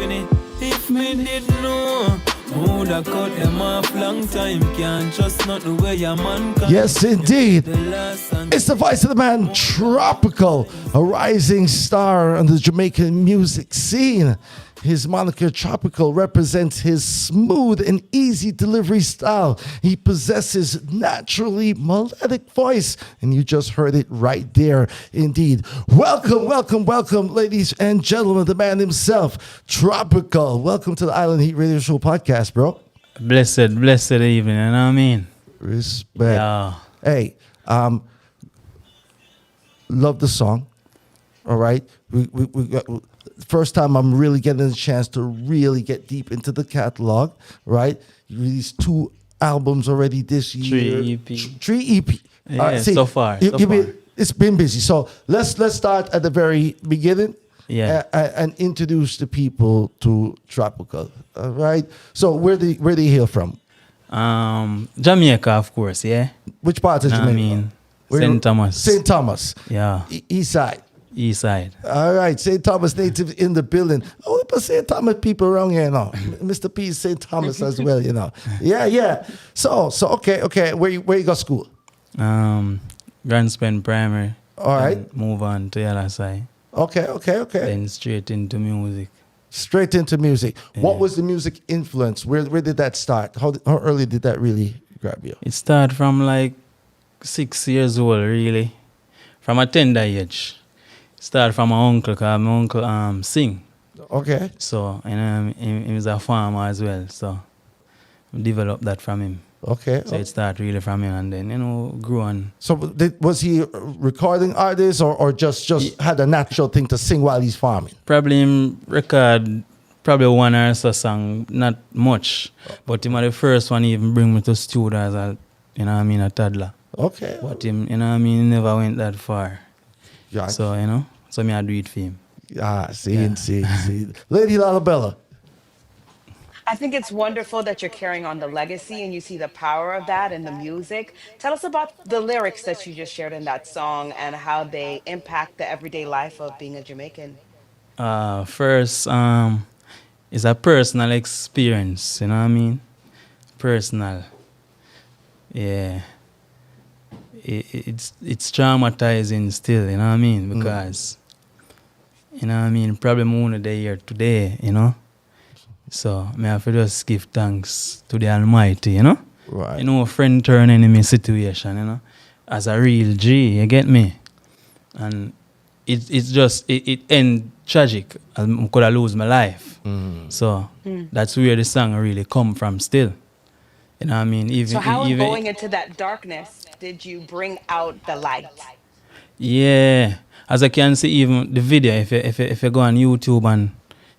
penny. If me did know, woulda cut them off long time. Can't trust not the way your man can. Yes, indeed. It's the voice of the man, Tropical, a rising star on the Jamaican music scene. His moniker Tropical represents his smooth and easy delivery style. He possesses naturally melodic voice, and you just heard it right there. Indeed. Welcome, welcome, welcome, ladies and gentlemen, the man himself, Tropical. Welcome to the Island Heat Radio Show podcast, bro. Blessed evening, you know what I mean? Respect. Yeah. Hey, love the song. All right. We got, first time I'm really getting a chance to really get deep into the catalog, right? You released 2 albums already this year. 3 EP. 3 EP. Yeah, so far. It's been busy. So let's start at the very beginning. Yeah. And introduce the people to Tropical. All right. So where they hail from? Jamaica, of course, yeah. Which part of Jamaica? I mean, St. Thomas. St. Thomas. Yeah. East side. East side. All right, St. Thomas native in the building. Oh, but St. Thomas people around here now. Mr. P is St. Thomas as well, you know. Yeah. So okay. Where you go school? Grand Spend Primary. All right. Move on to LSI. Okay. Then straight into music. Straight into music. Yeah. What was the music influence? Where did that start? How early did that really grab you? It started from like 6 years old, really. From a tender age. Started from my uncle, because my uncle sing. Okay. So, he was a farmer as well. So, I developed that from him. Okay. So, it started really from him and then, grew on. So was he a recording artist or just had a natural thing to sing while he's farming? Probably him record one or so song, not much. But him was the first one he even bring me to studio as a toddler. Okay. But him, he never went that far. Yeah. So, so me I do it for him. See. Lady Lalabella. I think it's wonderful that you're carrying on the legacy and you see the power of that in the music. Tell us about the lyrics that you just shared in that song and how they impact the everyday life of being a Jamaican. First, it's a personal experience, you know what I mean? Personal. Yeah. It's traumatizing still, you know what I mean? Because, you know what I mean, probably more than here today, you know? So, I have to just give thanks to the Almighty, you know? Right. You know, friend turn enemy situation, you know? As a real G, you get me? And it end tragic. I could have lose my life. So, that's where the song really come from still. You know what I mean? So how going into that darkness did you bring out the light? Yeah. As I can see, even the video, if you go on YouTube and,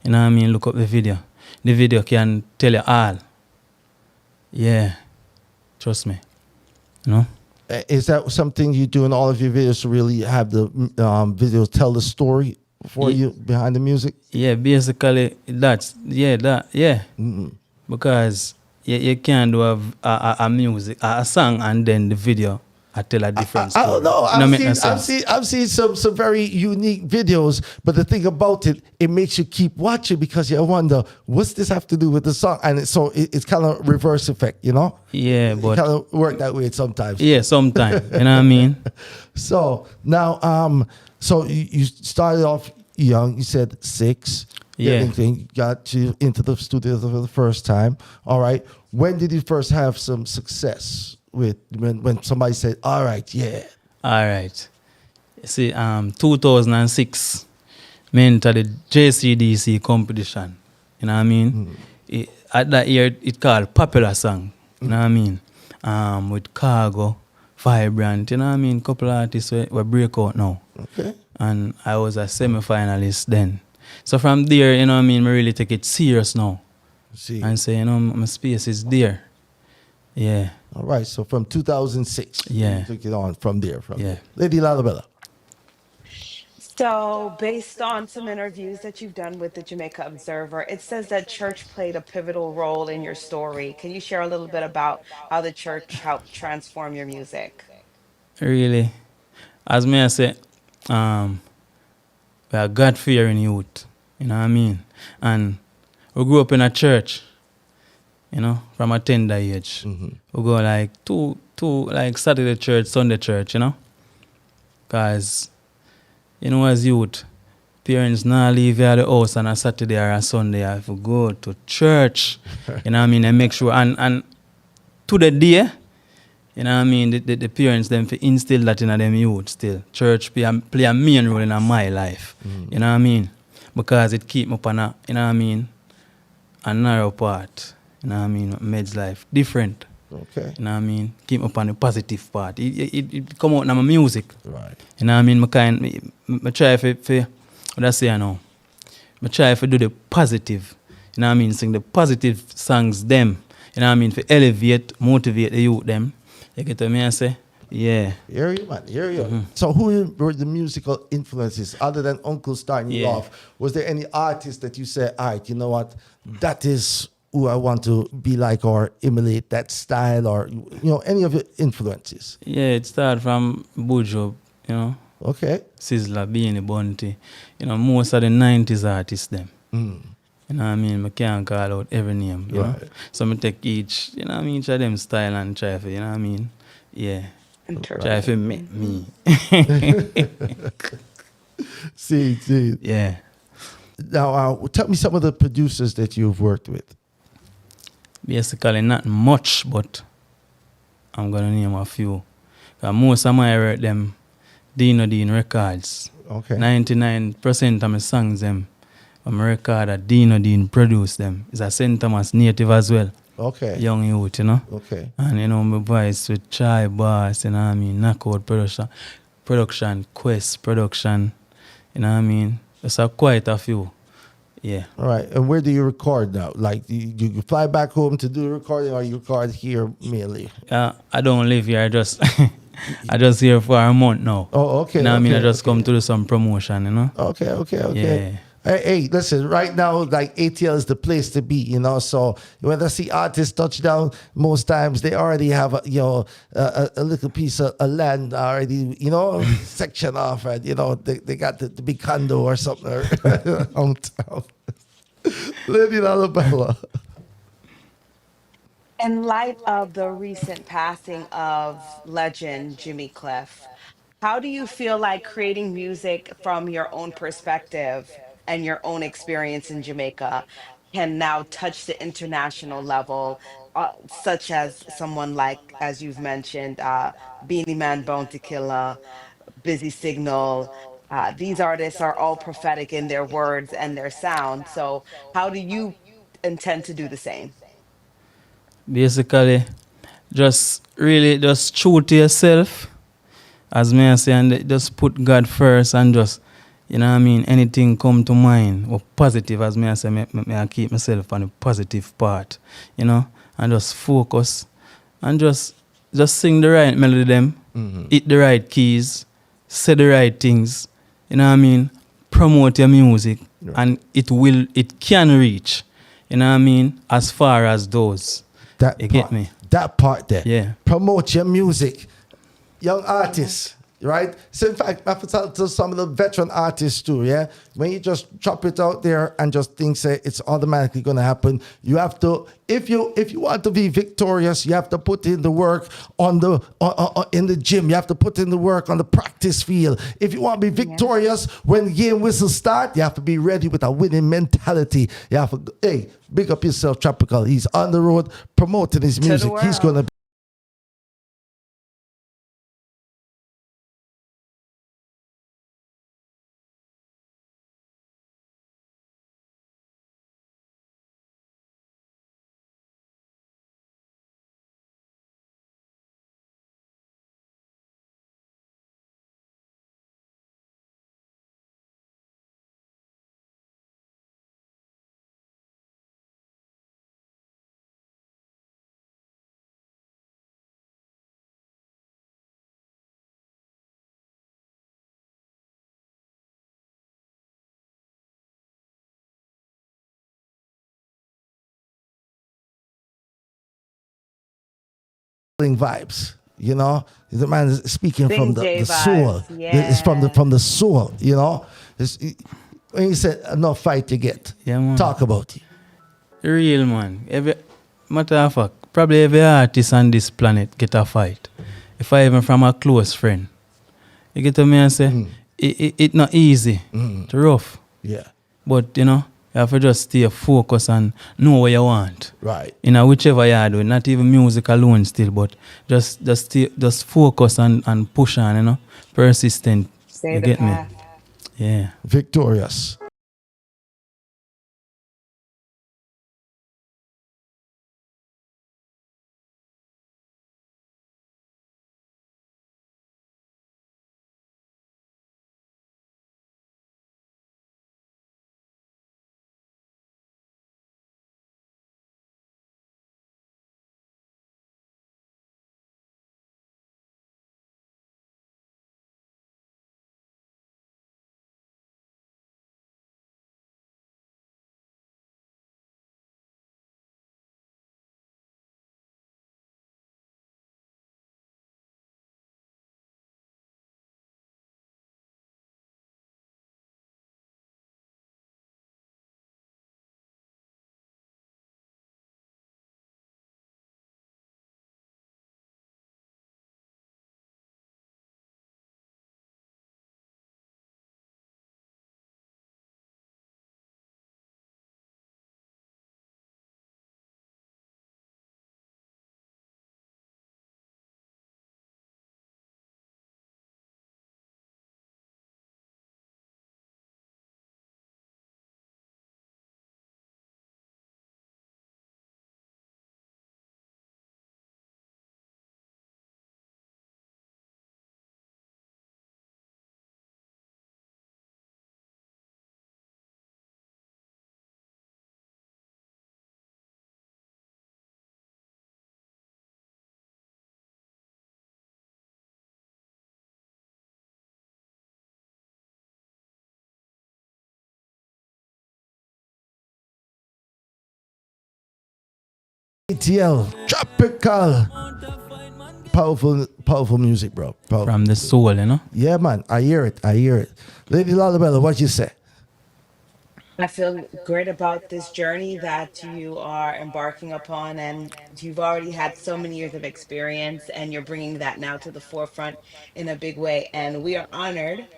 you know what I mean, look up the video can tell you all. Yeah. Trust me. You know? Is that something you do in all of your videos to really have the videos tell the story for you behind the music? Yeah, basically that's, yeah. Mm-hmm. Because you can't do a music, a song and then the video I tell a different story. I don't know. I've seen some very unique videos, but the thing about it makes you keep watching because you wonder, what's this have to do with the song? And it's kind of reverse effect, you know? Yeah, but... It kind of work that way sometimes. Yeah, sometimes. You know what I mean? So, now, so you started off young, you said 6. Yeah. Got you into the studio for the first time. All right. When did you first have some success with when somebody said, all right, yeah? All right. See, 2006, me entered the JCDC competition. You know what I mean? At that year, it called Popular Song. You know what I mean? With Cargo, Vibrant, you know what I mean? Couple artists were break out now. Okay. And I was a semi-finalist then. So from there, you know what I mean, I really take it serious now. See. And say, you know, my space is there. Yeah. All right. So from 2006, yeah, you took it on from there. Yeah. Lady Lalabella. So, based on some interviews that you've done with the Jamaica Observer, it says that church played a pivotal role in your story. Can you share a little bit about how the church helped transform your music? Really? As me I say, we are God-fearing youth. You know what I mean? And we grew up in a church, you know, from a tender age. We go like two like Saturday church, Sunday church, you know. Cause, you know, as youth, parents now leave you at the house on a Saturday or a Sunday. I have to go to church, you know what I mean, and make sure and to the day, you know what I mean, the parents them to instill that in them youth still. Church play a main role in my life. You know what I mean? Because it keep me up on a, you know what I mean, a narrow part. You know what I mean? Makes life different. Okay. You know what I mean? Keep me up on the positive part. It come out in my music. Right. You know what I mean? I try for what I say now. I try to do the positive. You know what I mean? Sing the positive songs them. You know what I mean? For elevate, motivate the youth them. You get what I say? Yeah. Hear you, man. Hear you. So who were the musical influences other than Uncle starting you off? Was there any artist that you said, all right, you know what? That is who I want to be like or emulate that style or, you know, any of your influences? Yeah, it started from Buju, you know. Okay. Sizzla, Beanie Bunty. You know, most of the 90s artists them. You know what I mean? I can't call out every name, you know. So I take each, you know what I mean, each of them style and try for, you know what I mean? Yeah. Try for make me. See. Yeah. Now, tell me some of the producers that you've worked with. Basically, not much, but I'm going to name a few. Most of my work, them, Dino Dean Records. Okay. 99% of my songs, them, I'm a record that Dino Dean produced them. It's a St. Thomas native as well. Okay. Young youth, you know. Okay. And, you know, my voice with Chai Bass, you know what I mean, Knockout production, Quest production, you know what I mean. There's quite a few. Yeah. All right. And where do you record now? Like, you fly back home to do the recording or you record here mainly? I don't live here. I just I just here for a month now. Oh, okay. You know what I mean? I just okay. come to do some promotion, you know? Okay. Yeah. Hey, listen, right now, like ATL is the place to be, you know. So when I see artists touch down, most times they already have, a little piece of land already, you know, section off, and you know they got the big condo or something hometown. Lady Alabama. In light of the recent passing of legend Jimmy Cliff, how do you feel like creating music from your own perspective and your own experience in Jamaica can now touch the international level, such as someone like, as you've mentioned, Beanie Man, Bounty Killer, Busy Signal? These artists are all prophetic in their words and their sound. So, how do you intend to do the same? Basically, just really just true to yourself, as me I say, and just put God first and just, you know what I mean, anything come to mind or positive, as me I say, I keep myself on the positive part, you know, and just focus and just sing the right melody them, hit the right keys, say the right things, you know what I mean, promote your music, and it can reach, you know what I mean, as far as those. You get me? That part there. Yeah. Promote your music. Young artists, right? So in fact, I have to tell to some of the veteran artists too, yeah? When you just drop it out there and just think, say, it's automatically going to happen, you have to, if you want to be victorious, you have to put in the work on the in the gym. You have to put in the work on the practice field. If you want to be victorious when the game whistles start, you have to be ready with a winning mentality. You have to, hey, big up yourself, Tropical. He's on the road promoting his music. He's going to vibes, you know. The man is speaking Sing from J the vibes, soul. It's from the soul, you know. When you said no fight you get, Yeah, man. talk about it. Real man. Matter of fact, probably every artist on this planet get a fight. If I even from a close friend. You get to me and say, it not easy. It's rough. Yeah. But you know, you have to just stay focused and know what you want. Right. You know, whichever you are doing, not even music alone still, but just focus and push on, you know. Persistent. Stay You the get path. me? Yeah. Victorious. ATL, tropical. Powerful music, bro. Powerful. From the soul, you know. Yeah, man. I hear it. Lady Lalabella, what you say? I feel great about this journey that you are embarking upon, and you've already had so many years of experience, and you're bringing that now to the forefront in a big way. And we are honored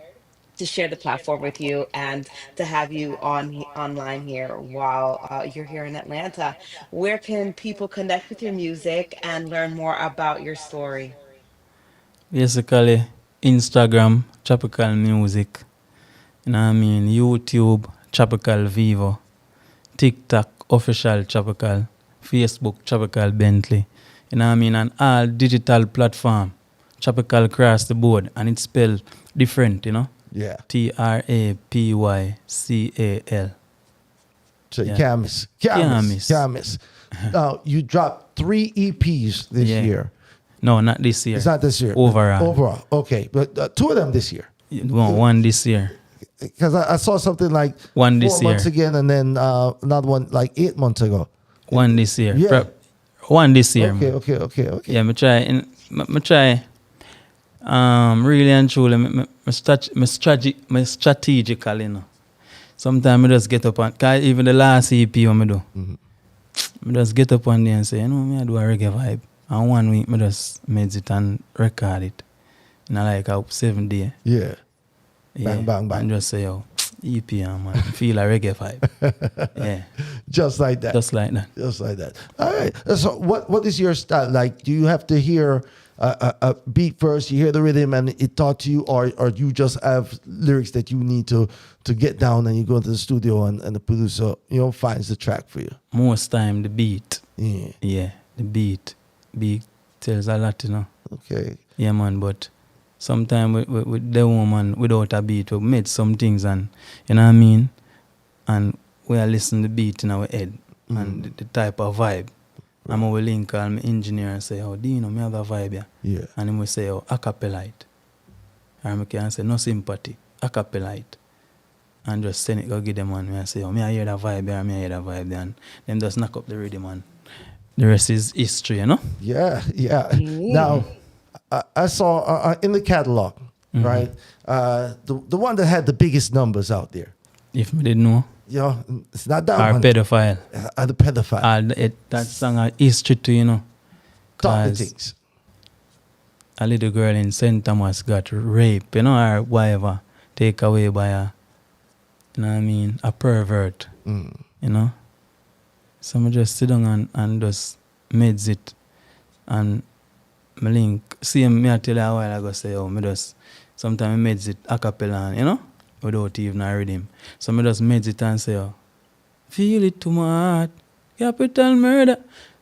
to share the platform with you and to have you online here while you're here in Atlanta. Where can people connect with your music and learn more about your story? Basically, Instagram, Tropical Music. You know what I mean? YouTube, Tropical Vivo. TikTok, Official Tropical. Facebook, Tropical Bentley. You know what I mean? And all digital platform, Tropical across the board. And it's spelled different, you know? Yeah. TRAPYCAL. So Yeah. Camis. Now, you dropped 3 EPs this Yeah. year. No, not this year. It's not this year. Overall. Okay. But 2 of them this year. One this year. Because I saw something like One 4 this year. months again, and then another one like 8 months ago. One this year. Yeah. One this year. man. Okay. Yeah, me try. Me try. Really and truly, me strategical, you know. Sometimes I just get up and, cause even the last EP what I do, I just get up one day and say, you know, me I do a reggae vibe. And 1 week, I just made it and record it. And I like 7 days. Yeah. Yeah. Bang. And just say, yo, EP, man, feel a reggae vibe. Yeah. Just like that. Just like that. All right. So what is your style like? Do you have to hear a beat first, you hear the rhythm and it taught to you, or you just have lyrics that you need to get down and you go into the studio and the producer, finds the track for you? Most time the beat. Yeah. Yeah, the beat. Beat tells a lot, you know. Okay. Yeah, man, but sometimes with the woman, without a beat, we made some things and, you know what I mean? And we are listening to the beat in our head and the type of vibe. Right. And I will link call my engineer and say, oh, do you know me have a vibe here? Yeah. And he will say, oh, acapella it. And I can say, no sympathy, acapella it. And just send it, go give them one. I say, oh, me I hear that vibe here, me I hear that vibe there. And them just knock up the rhythm and the rest is history, you know? Yeah. Now, I saw in the catalog, right, the one that had the biggest numbers out there. If me didn't know. You know, it's not that Or one. pedophile. The pedophile. That song a history to, you know. Talk the 'Cause things. a little girl in St. Thomas got raped, you know, or whatever, take away by you know what I mean, a pervert, you know. So I just sit down and just meds it. And me link, see me I tell you a while ago, say, me just, sometimes I meds it a cappella, you know, without even a rhythm. So me just meds it and say, feel it to my heart, capital murder.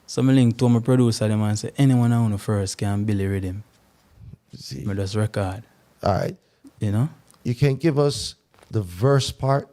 So me link to my producer them and say, anyone I want first can build a rhythm. See. Me just record, All right. you know. You can give us the verse part.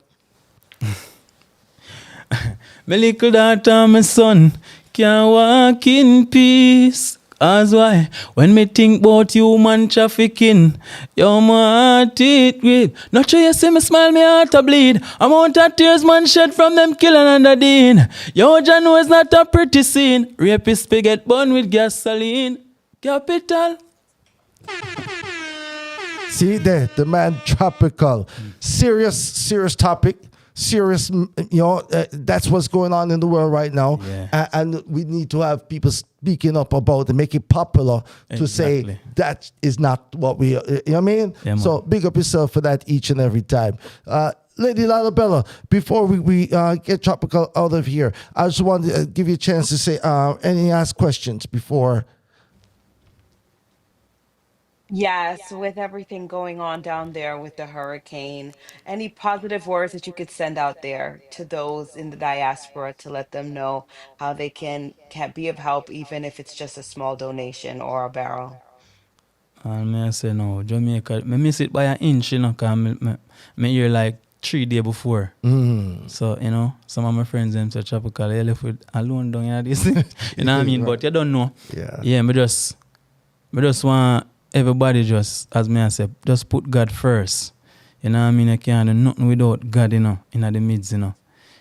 My little daughter, my son, can walk in peace. As why, when me think about human trafficking, your heart it with. Not sure you see me smile, me heart a bleed. Amount of tears man shed from them killing under Dean. Your John know it's not a pretty scene. Rapist get bun with gasoline. Capital. See there, the man Tropical. Serious topic. Serious, that's what's going on in the world right now. Yeah. And we need to have people speaking up about it, make it popular to say Exactly. that is not what we, you know what I mean? Yeah, man. So big up yourself for that each and every time. Lady Lalabella, before we get Tropical out of here, I just want to give you a chance to say any last questions before. Yes, with everything going on down there with the hurricane, any positive words that you could send out there to those in the diaspora to let them know how they can be of help, even if it's just a small donation or a barrel. And me I say no, Jamaica, me miss it by an inch, you know, because me hear like 3 days before. So, you know, some of my friends them say Tropical, you left with alone down here this. You know what I mean? Right. But you don't know. Yeah. Yeah, me just want everybody just, as me I say, just put God first. You know what I mean? You can't do nothing without God, you know, in the midst, you know.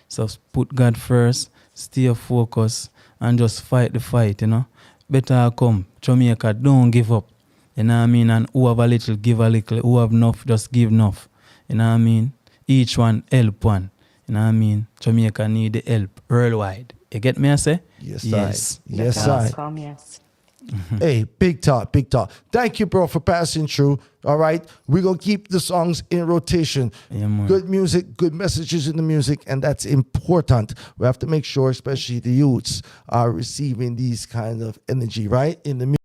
So put God first, stay focused, and just fight the fight, you know. Better come. Jamaica, don't give up. You know what I mean? And who have a little, give a little. Who have enough, just give enough. You know what I mean? Each one help one. You know what I mean? Jamaica need the help worldwide. You get me, I say? Yes, Yes. Yes, The I. outcome, yes. Hey, big talk. Thank you, bro, for passing through. All right. We're going to keep the songs in rotation. Yeah, man. Good music, good messages in the music, and that's important. We have to make sure, especially the youths, are receiving these kind of energy, right? In the music.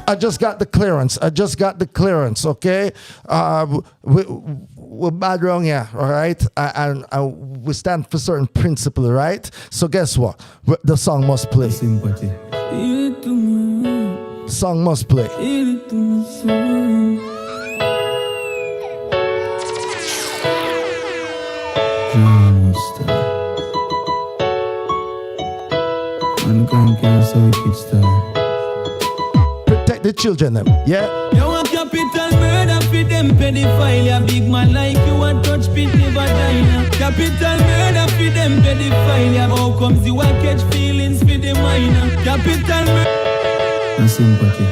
I just got the clearance. Okay, we're bad wrong here. All right, and we stand for certain principle. Right. So guess what? The song must play. Sympathy. Song must play. Protect the children, them. Yeah. You want capital murder for them pedophile. A big man like you want touch pit never die. Capital murder for them pedophile. How comes you want catch feelings for the minor? Capital murder. No sympathy.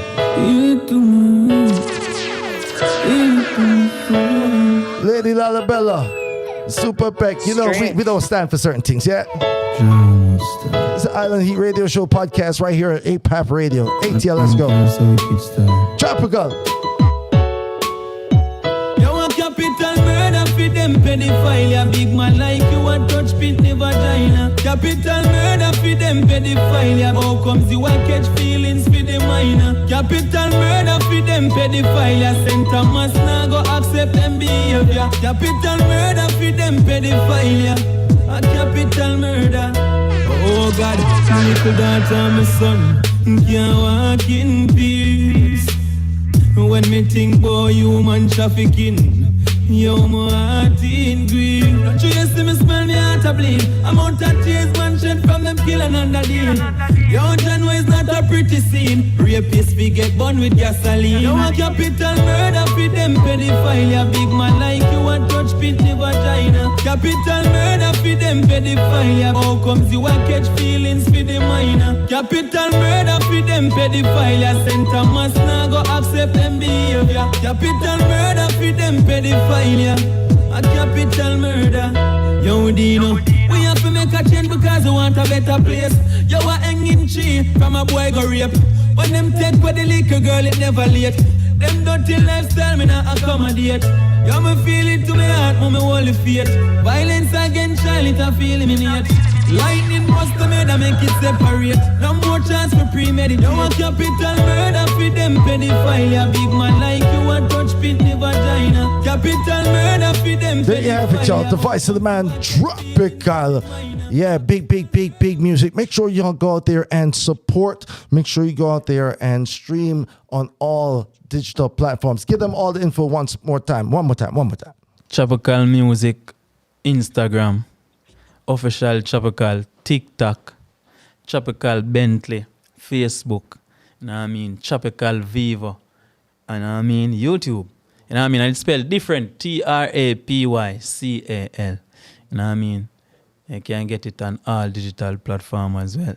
Lady Lalabella, Super Peck. You know, we don't stand for certain things, yeah? It's the Island Heat Radio Show podcast right here at APAP Radio. ATL, let's go. Tropical. Capital murder for them pedophile. Ya big man like you a touch pit the vagina. Capital murder for them pedophile. Ya how comes you a catch feelings for the minor. Capital murder for them pedophile. Ya St. Thomas now go accept them behavior. Capital murder for them pedophile. Ya a capital murder. Oh God, my little daughter, my son can't walk in peace. When me think about human trafficking, yo, my heart in grief. Don't you see me smell me heart a bleed? I'm out of tears, man, shed from them killing under deal. Yo, John is not a pretty scene. Rapists we get burned with gasoline. Yo, a capital murder for them pedophile. Ya big man like you a touch pit the vagina. Capital murder for them pedophile. Ya how comes you a catch feelings for the minor. Capital murder for them pedophile. Ya St. Thomas now go accept them behavior. Capital murder for them pedophile. Ya a capital murder. Yo, Dino, we have to make a change because we want a better place. Yo, a hanging tree from a boy go rape. When them take for the liquor girl, it never late. Them dirty lifestyle, me not accommodate. Yo, me feel it to my heart, me hold the faith. Violence against child, it a feel eliminate. Lightning must have made make it separate. No more chance for premeditate. Yo, a capital murder for them pedophile. Ya big man like you a touch pit the vagina. Capital murder for them pedophile. There you have it, y'all. The voice of the man, Tropical. Yeah, big music. Make sure y'all go out there and support. Make sure you go out there and stream on all digital platforms. Give them all the info one more time. Tropical Music, Instagram, official Tropical, TikTok, Tropical Bentley, Facebook, you know what I mean, Tropical Vivo, and you know what I mean, YouTube. You know what I mean? I spell different, TRAPYCAL. You know what I mean? You can get it on all digital platforms as well.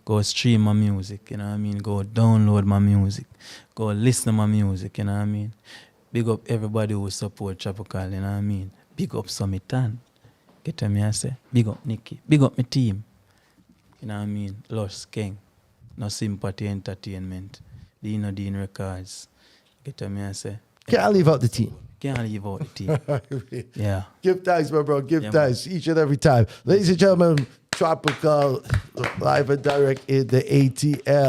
Go stream my music, you know what I mean? Go download my music. Go listen to my music, you know what I mean? Big up everybody who support Tropical, you know what I mean? Big up Summitan. Get me I say, big up Nicky. Big up my team. You know what I mean? Lush King. No Sympathy Entertainment. Dino Dean Records. Get me I say. Can't leave out the team. Can't leave out the team. Yeah. Give thanks, my bro. Give thanks each and every time. Ladies and gentlemen, Tropical, live and direct in the ATL.